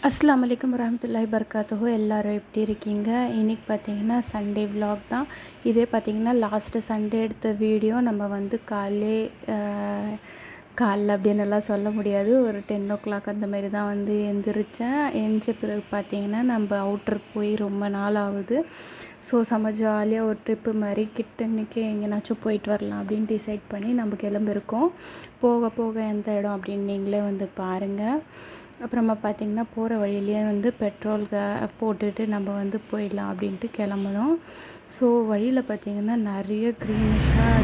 அஸ்ஸலாமு அலைக்கும் வரஹ்மத்துல்லாஹி வபரகாத்துஹு. எல்லோரும் எப்படி இருக்கீங்க? இன்றைக்கி பார்த்தீங்கன்னா சண்டே விலாக் தான். இதே பார்த்திங்கன்னா லாஸ்ட்டு சண்டே எடுத்த வீடியோ. நம்ம வந்து காலைல அப்படின்னுலாம் சொல்ல முடியாது, ஒரு 10 o'clock அந்த மாதிரி தான் வந்து எழுந்திரிச்சேன். எழுந்த பிறகு பார்த்திங்கன்னா நம்ம அவுட்டர் போய் ரொம்ப நாள் ஆகுது. ஸோ செம்ம ஜாலியாக ஒரு ட்ரிப்பு மாதிரி கிட்டன்னைக்கு எங்கேனாச்சும் போயிட்டு வரலாம் அப்படின்னு டிசைட் பண்ணி நம்ம கிளம்பிருக்கோம். போக போக எந்த இடம் அப்படின்னு நீங்களே வந்து பாருங்கள். அப்புறமா பார்த்திங்கன்னா போகிற வழியிலேயே வந்து பெட்ரோல் போட்டுட்டு நம்ம வந்து போயிடலாம் அப்படின்ட்டு கிளம்பணும். ஸோ வழியில் பார்த்திங்கன்னா நிறைய க்ரீனிஷாக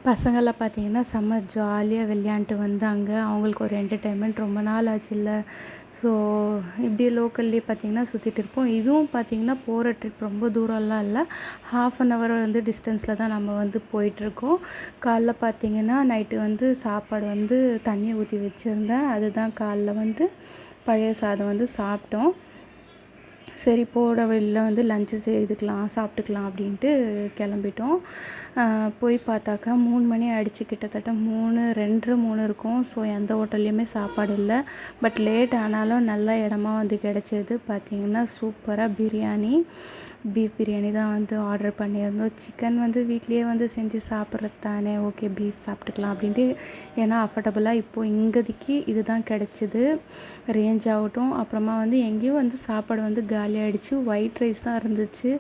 பசங்களாம் பார்த்திங்கன்னா செம்ம ஜாலியாக விளையாண்டுட்டு வந்தாங்க. அவங்களுக்கு ஒரு என்டர்டெயின்மெண்ட், ரொம்ப நாள் ஆச்சு இல்லை. ஸோ இப்படி லோக்கல்லே பார்த்திங்கன்னா சுற்றிட்டு இருப்போம். இதுவும் பார்த்திங்கன்னா போகிற ட்ரிப் ரொம்ப தூரம்லாம் இல்லை, 1/2 hour வந்து டிஸ்டன்ஸில் தான் நம்ம வந்து போயிட்டுருக்கோம். காலைல பார்த்திங்கன்னா நைட்டு வந்து சாப்பாடு வந்து தண்ணியை ஊற்றி வச்சுருந்தேன். அதுதான் காலைல வந்து பழைய சாதம் வந்து சாப்பிட்டோம். சரி போகிற வழியில் வந்து லஞ்சு சாப்பிட்டுக்கலாம் அப்படின்ட்டு கிளம்பிட்டோம். போய் பார்த்தாக்கா 3 மணி ஆகிடுச்சு, கிட்டத்தட்ட 3, 2:30, 3 இருக்கும். ஸோ எந்த ஹோட்டல்லையுமே சாப்பாடு இல்லை. பட் லேட் ஆனாலும் நல்ல இடமா வந்து கிடச்சிது. பார்த்திங்கன்னா சூப்பராக பீஃப் பிரியாணி தான் வந்து ஆர்டர் பண்ணியிருந்தோம். சிக்கன் வந்து வீட்லேயே வந்து செஞ்சு சாப்பிட்றது தானே, ஓகே பீஃப் சாப்பிட்டுக்கலாம் அப்படின்ட்டு. ஏன்னா அஃபர்டபுளாக இப்போது இங்கதிக்கு இது தான் கிடச்சிது, ரேஞ்ச் ஆகட்டும். அப்புறமா வந்து எங்கேயும் வந்து சாப்பாடு வந்து காலியாகிடுச்சு. ஒயிட் ரைஸ் தான் இருந்துச்சு.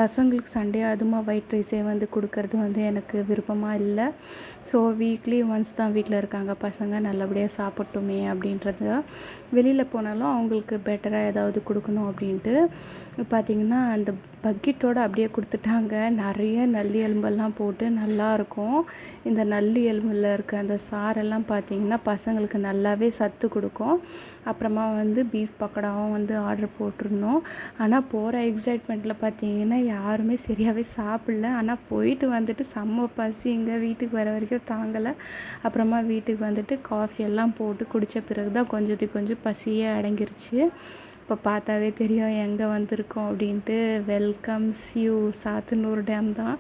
பசங்களுக்கு சண்டே அதுமா ஒயிட் ரைஸே வந்து கொடுக்கறது வந்து எனக்கு விருப்பமாக இல்லை. ஸோ வீக்லி ஒன்ஸ் தான் வீட்டில் இருக்காங்க பசங்க, நல்லபடியாக சாப்பிட்டுமே அப்படின்றது. வெளியில் போனாலும் அவங்களுக்கு பெட்டராக ஏதாவது கொடுக்கணும் அப்படின்ட்டு பார்த்திங்கன்னா அந்த பக்கெட்டோடு அப்படியே கொடுத்துட்டாங்க. நிறைய நல்லி எலும்பெல்லாம் போட்டு நல்லாயிருக்கும். இந்த நல்லி எலும்பில் இருக்க அந்த சாரெல்லாம் பார்த்திங்கன்னா பசங்களுக்கு நல்லாவே சத்து கொடுக்கும். அப்புறமா வந்து பீஃப் பக்கோடாவும் வந்து ஆர்டர் போட்டிருந்தோம். ஆனால் போகிற எக்ஸைட்மெண்ட்டில் பார்த்திங்கன்னா யாருமே சரியாகவே சாப்பிடல. ஆனால் போயிட்டு வந்துட்டு செம்ம பசி, இங்கே வீட்டுக்கு வர வரைக்கும் தாங்கலை. அப்புறமா வீட்டுக்கு வந்துட்டு காஃபி எல்லாம் போட்டு குடித்த பிறகு தான் கொஞ்சம் பசியே அடங்கிருச்சு. இப்போ பார்த்தாவே தெரியும் எங்கே வந்திருக்கோம் அப்படின்ட்டு. வெல்கம்ஸ் யூ சாத்தனூர் டேம் தான்.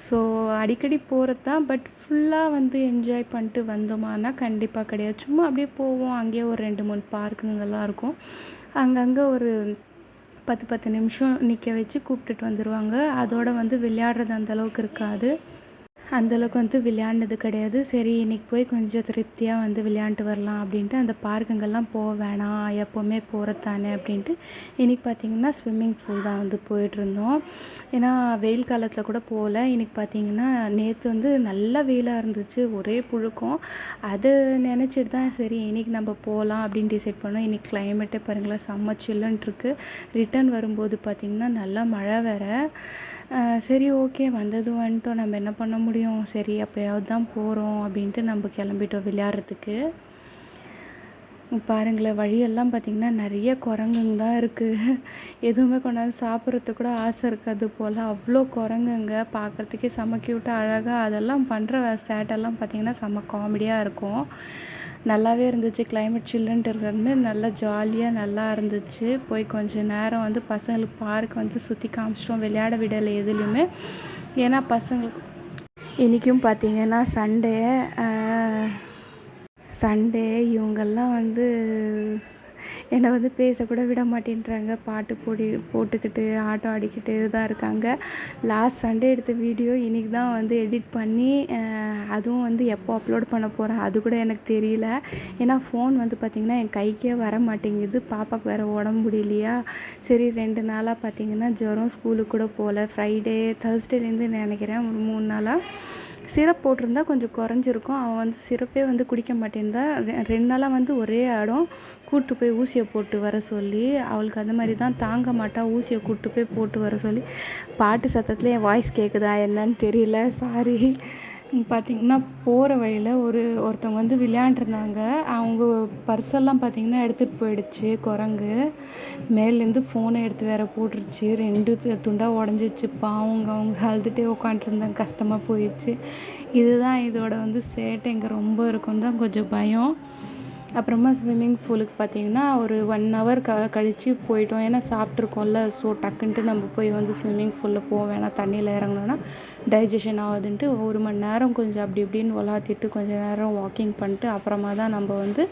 ஸோ அடிக்கடி போகிறது தான், பட் ஃபுல்லாக வந்து என்ஜாய் பண்ணிட்டு வந்தோமானா கண்டிப்பாக கிடையாது. சும்மா அப்படியே போவோம். அங்கேயே ஒரு 2-3 பார்க்குங்கெல்லாம் இருக்கும். அங்கங்கே ஒரு 10 நிமிஷம் நிற்க வச்சு கூப்பிட்டுட்டு வந்துடுவாங்க. அதோடு வந்து விளையாடுறது அந்தளவுக்கு இருக்காது. அந்தளவுக்கு வந்து விளையாடினது கிடையாது. சரி இன்றைக்கி போய் கொஞ்சம் திருப்தியாக வந்து விளையாண்டுட்டு வரலாம் அப்படின்ட்டு அந்த பார்க்குங்கெல்லாம் போக வேணாம், எப்போவுமே போகிறது தானே அப்படின்ட்டு இன்றைக்கி பார்த்திங்கன்னா ஸ்விம்மிங் பூல் தான் வந்து போயிட்டுருந்தோம். ஏன்னா வெயில் காலத்தில் கூட போகல. இன்றைக்கி பார்த்திங்கன்னா நேற்று வந்து நல்லா வெயிலாக இருந்துச்சு, ஒரே புழுக்கம். அதை நினச்சிட்டு தான் சரி இன்றைக்கி நம்ம போகலாம் அப்படின்னு டிசைட் பண்ணோம். இன்றைக்கி கிளைமேட்டே பாருங்களேன் செம்ம சில்லுன்ட்ருக்கு. ரிட்டன் வரும்போது பார்த்திங்கன்னா நல்லா மழை வேறு. சரி ஓகே வந்தது வந்துட்டோம், நம்ம என்ன பண்ண முடியும், சரி அப்போயாவது தான் போகிறோம் அப்படின்ட்டு நம்ம கிளம்பிட்டோம் விளையாடுறதுக்கு. பாருங்களேன் வழியெல்லாம் பார்த்திங்கன்னா நிறைய குரங்குங்க தான் இருக்குது. எதுவுமே கொண்டாந்து சாப்பிட்றதுக்கு கூட ஆசை இருக்காது போல், அவ்வளோ குரங்குங்க. பார்க்குறதுக்கே செம்ம க்யூட்டாக அழகாக அதெல்லாம் பண்ணுற சேட்டெல்லாம் பார்த்திங்கன்னா செம்ம காமெடியாக இருக்கும். நல்லாவே இருந்துச்சு. கிளைமேட் சில்லுன்ட்டு இருக்கிறது நல்லா ஜாலியாக நல்லா இருந்துச்சு. போய் கொஞ்சம் நேரம் வந்து பசங்களுக்கு பார்க் வந்து சுற்றி காமிச்சிட்டோம். விளையாட விடலை எதுலேயுமே. ஏன்னா பசங்களுக்கு இன்றைக்கும் பார்த்திங்கன்னா சண்டே இவங்கெல்லாம் வந்து என்னை வந்து பேசக்கூட விட மாட்டேன்றாங்க. பாட்டு போட்டுக்கிட்டு ஆட்டம் ஆடிக்கிட்டு தான் இருக்காங்க. லாஸ்ட் சண்டே எடுத்த வீடியோ இன்றைக்கி தான் வந்து எடிட் பண்ணி அதுவும் வந்து எப்போ அப்லோட் பண்ண போகிறேன் அது கூட எனக்கு தெரியல. ஏன்னா ஃபோன் வந்து பார்த்திங்கன்னா என் கைக்கே வர மாட்டேங்குது. பாப்பாவுக்கு வேறு உடம்பு முடியலையா. சரி 2 நாளாக பார்த்திங்கன்னா ஜுரம், ஸ்கூலுக்கு கூட போகல. Thursdayலேருந்து நினைக்கிறேன் ஒரு 3 நாளாக சிரப் போட்டிருந்தா கொஞ்சம் குறைஞ்சிருக்கும். அவன் வந்து சிரப்பே வந்து குடிக்க மாட்டேன்தா. 2 நாளாக வந்து ஒரே இடம் கூப்பிட்டு போய் ஊசியை போட்டு வர சொல்லி, அவளுக்கு அந்த மாதிரி தான் தாங்க மாட்டா. ஊசியை கூப்பிட்டு போய் போட்டு வர சொல்லி, பாட்டு சத்தத்தில் என் வாய்ஸ் கேட்குதா என்னன்னு தெரியல, சாரி. பார்த்திங்கன்னா போகிற வழியில் ஒருத்தவங்க வந்து விளையாண்டுருந்தாங்க. அவங்க பர்ஸெல்லாம் பார்த்திங்கன்னா எடுத்துகிட்டு போயிடுச்சு குரங்கு. மேலேருந்து ஃபோனை எடுத்து வேறு போட்டுருச்சு. 2 துண்டாக உடஞ்சிச்சு. பாவங்க அவங்க அழுதுகிட்டே உட்காண்ட்ருந்தாங்க, கஷ்டமாக போயிடுச்சு. இதுதான் இதோட வந்து சேட்டை இங்கே ரொம்ப இருக்கும் தான் கொஞ்சம் பயம். அப்புறமா ஸ்விம்மிங் பூலுக்கு பார்த்திங்கன்னா ஒரு 1 hour கழித்து போயிட்டோம். ஏன்னா சாப்பிட்ருக்கோம்ல. ஸோ டக்குன்ட்டு நம்ம போய் வந்து ஸ்விம்மிங் பூலில் போக வேணாம், தண்ணியில் இறங்கணுன்னா டைஜஷன் ஆகுதுன்ட்டு 1 மணி நேரம் கொஞ்சம் அப்படி இப்படின்னு விளாத்திட்டு கொஞ்சம் நேரம் வாக்கிங் பண்ணிட்டு அப்புறமா தான் நம்ம வந்து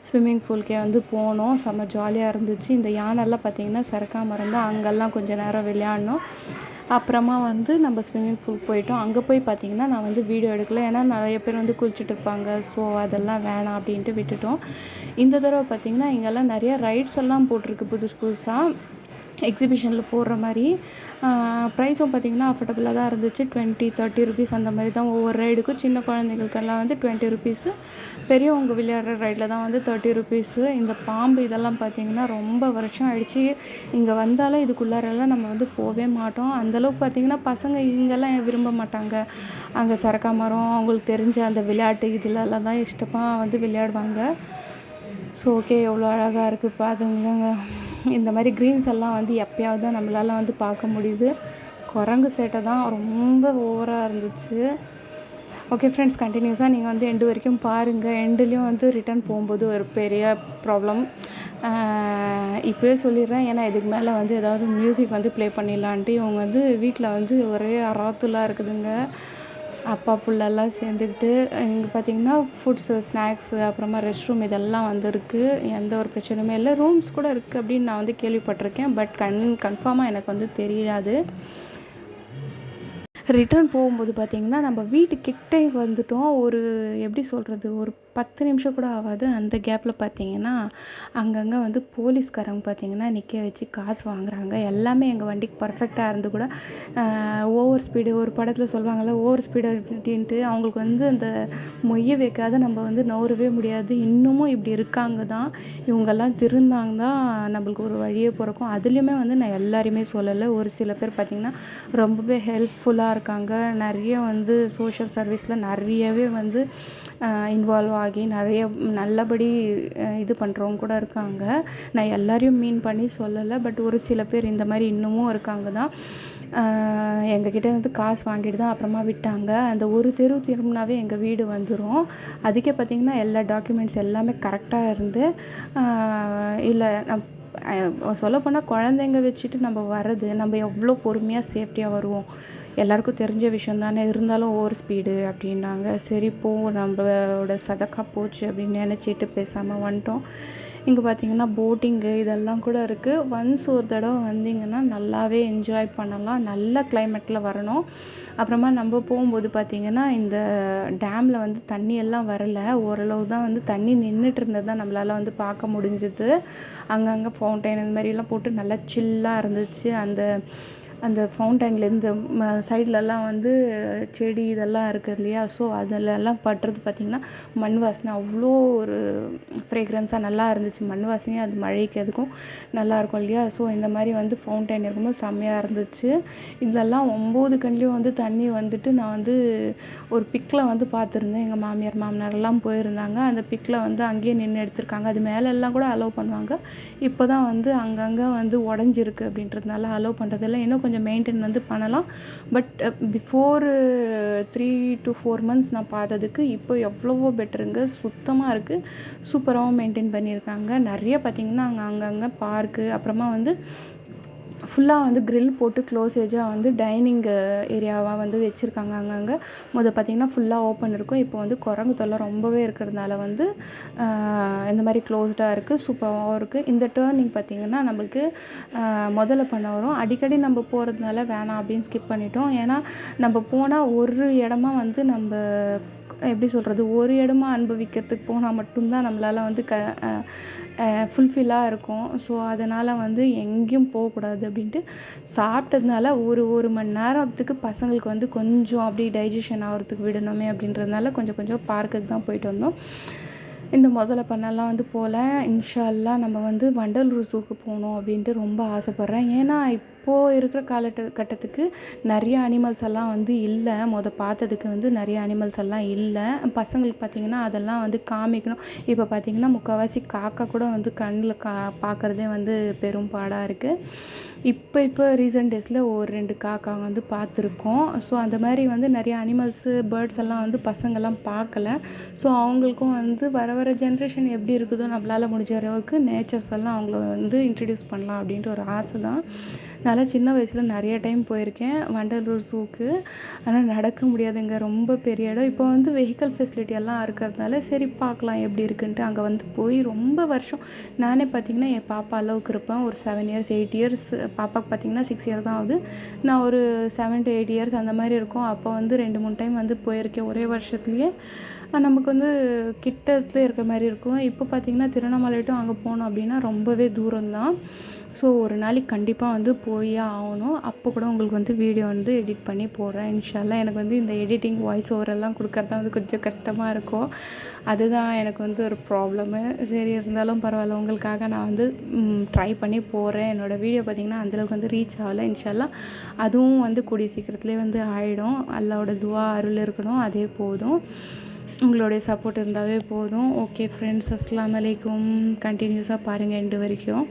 ஸ்விம்மிங் பூலுக்கே வந்து போனோம். செம்ம ஜாலியாக இருந்துச்சு. இந்த யானைலாம் பார்த்திங்கன்னா சறுக்காமல் இருந்தால் அங்கெல்லாம் கொஞ்சம் நேரம் விளையாடினோம். அப்புறமா வந்து நம்ம ஸ்விம்மிங் பூல் போயிட்டோம். அங்கே போய் பார்த்திங்கன்னா நான் வந்து வீடியோ எடுக்கல, ஏன்னா நிறைய பேர் வந்து குளிச்சுட்டு இருப்பாங்க. ஸோ அதெல்லாம் வேணாம் அப்படின்ட்டு விட்டுட்டோம். இந்த தடவை பார்த்திங்கன்னா இங்கெல்லாம் நிறையா ரைட்ஸ் எல்லாம் போட்டிருக்கு புதுசாக எக்ஸிபிஷனில் போடுற மாதிரி. ப்ரைஸும் பார்த்திங்கன்னா அஃபோர்டபுளாக தான் இருந்துச்சு. 20-30 ருபீஸ் அந்த மாதிரி தான் ஒவ்வொரு ரைடுக்கும். சின்ன குழந்தைங்களுக்கெல்லாம் வந்து 20 ருபீஸு, பெரியவங்க விளையாடுற ரைடில் தான் வந்து 30 ருபீஸு. இந்த பாம்பு இதெல்லாம் பார்த்திங்கன்னா ரொம்ப வருஷம் ஆயிடுச்சு. இங்கே வந்தாலும் இதுக்குள்ளாரெல்லாம் நம்ம வந்து போகவே மாட்டோம். அந்தளவுக்கு பார்த்திங்கன்னா பசங்க இங்கெல்லாம் விரும்ப மாட்டாங்க. அங்கே சரக்கா மரம், அவங்களுக்கு தெரிஞ்ச அந்த விளையாட்டு இதிலெல்லாம் தான் இஷ்டமாக வந்து விளையாடுவாங்க. ஸோ ஓகே, எவ்வளோ அழகாக இருக்குது பார்த்துங்க. இந்த மாதிரி க்ரீன்ஸ் எல்லாம் வந்து எப்போயாவது தான் நம்மளால் வந்து பார்க்க முடியுது. குரங்கு சேட்டை தான் ரொம்ப ஓவராக இருந்துச்சு. ஓகே ஃப்ரெண்ட்ஸ், கண்டினியூஸாக நீங்கள் வந்து எண்டு வரைக்கும் பாருங்கள். எண்டுலேயும் வந்து ரிட்டர்ன் போகும்போது ஒரு பெரிய ப்ராப்ளம் இப்போயே சொல்லிடுறேன். ஏன்னா இதுக்கு மேலே வந்து ஏதாவது மியூசிக் வந்து ப்ளே பண்ணிடலான்ட்டு இவங்க வந்து வீட்டில் வந்து ஒரே அராத்துலாக இருக்குதுங்க. அப்பா புள்ளெல்லாம் சேர்ந்துக்கிட்டு. இங்கே பார்த்திங்கன்னா ஃபுட்ஸு, ஸ்நாக்ஸு, அப்புறமா ரெஸ்ட் ரூம் இதெல்லாம் வந்து இருக்குது. எந்த ஒரு பிரச்சனையுமே இல்லை. ரூம்ஸ் கூட இருக்குது அப்படின்னு நான் வந்து கேள்விப்பட்டிருக்கேன். பட் கன்ஃபார்மாக எனக்கு வந்து தெரியாது. ரிட்டர்ன் போகும்போது பார்த்திங்கன்னா நம்ம வீட்டுக்கிட்டே வந்துட்டோம். ஒரு எப்படி சொல்கிறது, ஒரு 10 நிமிஷம் கூட ஆகாது. அந்த கேப்பில் பார்த்திங்கன்னா அங்கங்கே வந்து போலீஸ்காரங்க பார்த்திங்கன்னா நிற்க வச்சு காசு வாங்குறாங்க. எல்லாமே எங்கள் வண்டிக்கு பர்ஃபெக்டாக இருந்து கூட ஓவர் ஸ்பீடு, ஒரு படத்தில் சொல்லுவாங்கள்ல ஓவர் ஸ்பீடு அப்படின்ட்டு, அவங்களுக்கு வந்து அந்த மொய்ய வைக்காத நம்ம வந்து நவரவே முடியாது. இன்னமும் இப்படி இருக்காங்க தான். இவங்கெல்லாம் திருந்தாங்க தான் நம்மளுக்கு ஒரு வழியே பிறக்கும். அதுலேயுமே வந்து நான் எல்லாரையுமே சொல்லலை. ஒரு சில பேர் பார்த்திங்கன்னா ரொம்பவே ஹெல்ப்ஃபுல்லாக இருக்காங்க. நிறைய வந்து சோஷியல் சர்வீஸில் நிறையவே வந்து இன்வால்வ் ஆகி நிறைய நல்லபடி இது பண்ணுறவங்க கூட இருக்காங்க. நான் எல்லாரையும் மீன் பண்ணி சொல்லலை. பட் ஒரு சில பேர் இந்த மாதிரி இன்னமும் இருக்காங்க தான். எங்ககிட்ட வந்து காசு வாங்கிட்டு தான் அப்புறமா விட்டாங்க. அந்த ஒரு தெரு திரும்பினாவே எங்கள் வீடு வந்துடும். அதுக்கே பார்த்திங்கன்னா எல்லா டாக்குமெண்ட்ஸ் எல்லாமே கரெக்டாக இருந்து இல்லை சொல்லப்போனால் குழந்தைங்க வச்சுட்டு நம்ம வர்றது, நம்ம எவ்வளோ பொறுமையாக சேஃப்டியாக வருவோம். எல்லாருக்கும் தெரிஞ்ச விஷயம் தானே. இருந்தாலும் ஓவர் ஸ்பீடு அப்படின்னாங்க. சரி போ, நம்மளோட சதக்கா போச்சு அப்படின்னு நினச்சிட்டு பேசாமல் வந்துட்டோம். இங்கே பார்த்திங்கன்னா போட்டிங்கு இதெல்லாம் கூட இருக்குது. ஒன்ஸ் ஒரு தடவை வந்திங்கன்னா நல்லாவே என்ஜாய் பண்ணலாம். நல்ல கிளைமேட்டில் வரணும். அப்புறமா நம்ம போகும்போது பார்த்திங்கன்னா இந்த டேமில் வந்து தண்ணி எல்லாம் வரலை. ஓரளவு தான் வந்து தண்ணி நின்றுட்டு இருந்தது தான் நம்மளால் வந்து பார்க்க முடிஞ்சுது. அங்கங்கே ஃபவுண்டைன் இந்த மாதிரிலாம் போட்டு நல்லா சில்லாக இருந்துச்சு. அந்த ஃபவுண்டைன்லேருந்து சைட்லலாம் வந்து செடி இதெல்லாம் இருக்குது இல்லையா. ஸோ அதிலெல்லாம் பட்டுறது பார்த்திங்கன்னா மண் வாசனை அவ்வளோ ஒரு ஃப்ரேக்ரன்ஸாக நல்லா இருந்துச்சு. மண் வாசனையும் அது மழைக்கு அதுக்கும் நல்லாயிருக்கும் இல்லையா. ஸோ இந்த மாதிரி வந்து ஃபவுண்டைன் இருக்கும்போது செம்மையாக இருந்துச்சு. இதெல்லாம் 9 கண்லேயும் வந்து தண்ணி வந்துட்டு நான் வந்து ஒரு பிக்கில் வந்து பார்த்துருந்தேன். எங்கள் மாமியார் மாமனாரெல்லாம் போயிருந்தாங்க. அந்த பிக்கில் வந்து அங்கேயே நின்று எடுத்திருக்காங்க. அது மேலெல்லாம் கூட அலோவ் பண்ணுவாங்க. இப்போ தான் வந்து அங்கங்கே வந்து உடஞ்சிருக்கு அப்படின்றதுனால அலோவ் பண்ணுறதில்ல. இன்னும் கொஞ்சம் மெயின்டைன் வந்து பண்ணலாம். பட் பிஃபோர் 3 to 4 months நான் பார்த்ததுக்கு இப்போ எவ்வளவோ பெட்டருங்க. சுத்தமாக இருக்குது. சூப்பராகவும் மெயின்டைன் பண்ணியிருக்காங்க. நிறைய பார்த்திங்கன்னா அங்கங்கே பார்க்கு, அப்புறமா வந்து ஃபுல்லாக வந்து க்ரில் போட்டு க்ளோஸேஜாக வந்து டைனிங் ஏரியாவாக வந்து வச்சுருக்காங்க. அங்கங்கே பார்த்திங்கன்னா ஃபுல்லாக ஓப்பன் இருக்கும். இப்போ வந்து குரங்கு தொல்லை ரொம்பவே இருக்கிறதுனால வந்து இந்த மாதிரி க்ளோஸ்டாக இருக்குது. சூப்பராகவும் இருக்குது. இந்த டேர்னிங் பார்த்திங்கன்னா நம்மளுக்கு முதல்ல பண்ண வரும். அடிக்கடி நம்ம போகிறதுனால வேணாம் அப்படின்னு ஸ்கிப் பண்ணிட்டோம். ஏன்னா நம்ம போனால் ஒரு இடமா வந்து நம்ம எப்படி சொல்கிறது, ஒரு இடமா அனுபவிக்கிறதுக்கு போனால் மட்டும்தான் நம்மளால் வந்து ஃபுல்ஃபில்லாக இருக்கும். ஸோ அதனால் வந்து எங்கேயும் போகக்கூடாது அப்படின்ட்டு சாப்பிட்டதுனால ஒரு மணி நேரத்துக்கு பசங்களுக்கு வந்து கொஞ்சம் அப்படி டைஜஷன் ஆகிறதுக்கு விடணுமே அப்படின்றதுனால கொஞ்சம் பார்க்குக்கு தான் போயிட்டு வந்தோம். இந்த முதல்ல பண்ணலாம் வந்து போல் இன்ஷா அல்லாஹ் நம்ம வந்து வண்டலூர் ஜூக்கு போகணும் அப்படின்ட்டு ரொம்ப ஆசைப்பட்றேன். ஏன்னா இப்போது இருக்கிற காலகட்டத்துக்கு நிறைய அனிமல்ஸ் எல்லாம் வந்து இல்லை. பார்த்ததுக்கு வந்து நிறைய அனிமல்ஸ் எல்லாம் இல்லை. பசங்களுக்கு பார்த்திங்கன்னா அதெல்லாம் வந்து காமிக்கணும். இப்போ பார்த்திங்கன்னா முக்கால்வாசி காக்கா கூட வந்து கண்ணில் பார்க்குறதே வந்து பெரும் பாடாக இருக்குது. இப்போ ரீசன்ட் டேஸில் ஒரு 2 காக்கா வந்து பார்த்துருக்கோம். ஸோ அந்த மாதிரி வந்து நிறைய அனிமல்ஸு, பேர்ட்ஸ் எல்லாம் வந்து பசங்கள்லாம் பார்க்கல. ஸோ அவங்களுக்கும் வந்து வர ஜென்ரேஷன் எப்படி இருக்குதோ நம்மளால் முடிஞ்ச அளவுக்கு நேச்சர்ஸ் எல்லாம் அவங்கள வந்து இன்ட்ரடியூஸ் பண்ணலாம் அப்படின்ட்டு ஒரு ஆசை தான். நான்லாம் சின்ன வயசில் நிறைய டைம் போயிருக்கேன் வண்டலூர் ஸூக்கு. ஆனால் நடக்க முடியாதுங்க, ரொம்ப பெரிய இடம். இப்போ வந்து வெஹிக்கல் ஃபெசிலிட்டி எல்லாம் இருக்கிறதுனால சரி பார்க்கலாம் எப்படி இருக்குன்ட்டு அங்கே வந்து போய் ரொம்ப வருஷம். நானே பார்த்திங்கன்னா என் பாப்பா அளவுக்கு இருப்பேன், ஒரு 7 இயர்ஸ் 8 இயர்ஸ். பாப்பாவுக்கு பார்த்திங்கன்னா 6 இயர் தான் ஆகுது. நான் ஒரு 7 to 8 இயர்ஸ் அந்த மாதிரி இருக்கும். அப்போ வந்து 2-3 டைம் வந்து போயிருக்கேன் ஒரே வருஷத்துலேயே. நமக்கு வந்து கிட்டத்தில் இருக்கிற மாதிரி இருக்கும். இப்போ பார்த்திங்கன்னா திருவண்ணாமலை டு அங்கே போனோம் அப்படின்னா ரொம்பவே தூரம்தான். ஸோ ஒரு நாளைக்கு கண்டிப்பாக வந்து போயே ஆகணும். அப்போ கூட உங்களுக்கு வந்து வீடியோ வந்து எடிட் பண்ணி போடுறேன் இன்ஷால்லா. எனக்கு வந்து இந்த எடிட்டிங் வாய்ஸ் ஓவரெல்லாம் கொடுக்கறது தான் வந்து கொஞ்சம் கஷ்டமாக இருக்கும். அதுதான் எனக்கு வந்து ஒரு ப்ராப்ளமு. சரி இருந்தாலும் பரவாயில்ல, உங்களுக்காக நான் வந்து ட்ரை பண்ணி போடுறேன். என்னோடய வீடியோ பார்த்திங்கன்னா அந்தளவுக்கு வந்து ரீச் ஆகலை. இன்ஷால்லா அதுவும் வந்து கூடிய சீக்கிரத்துலேயே வந்து ஆகிடும். அல்லாவோட துவா அருள் இருக்கணும், அதே போதும். உங்களுடைய சப்போர்ட் இருந்தாவே போதும். ஓகே ஃப்ரெண்ட்ஸ், அஸ்ஸலாமு அலைக்கும். கண்டினியூஸாக பாருங்கள் எண்டு வரைக்கும்.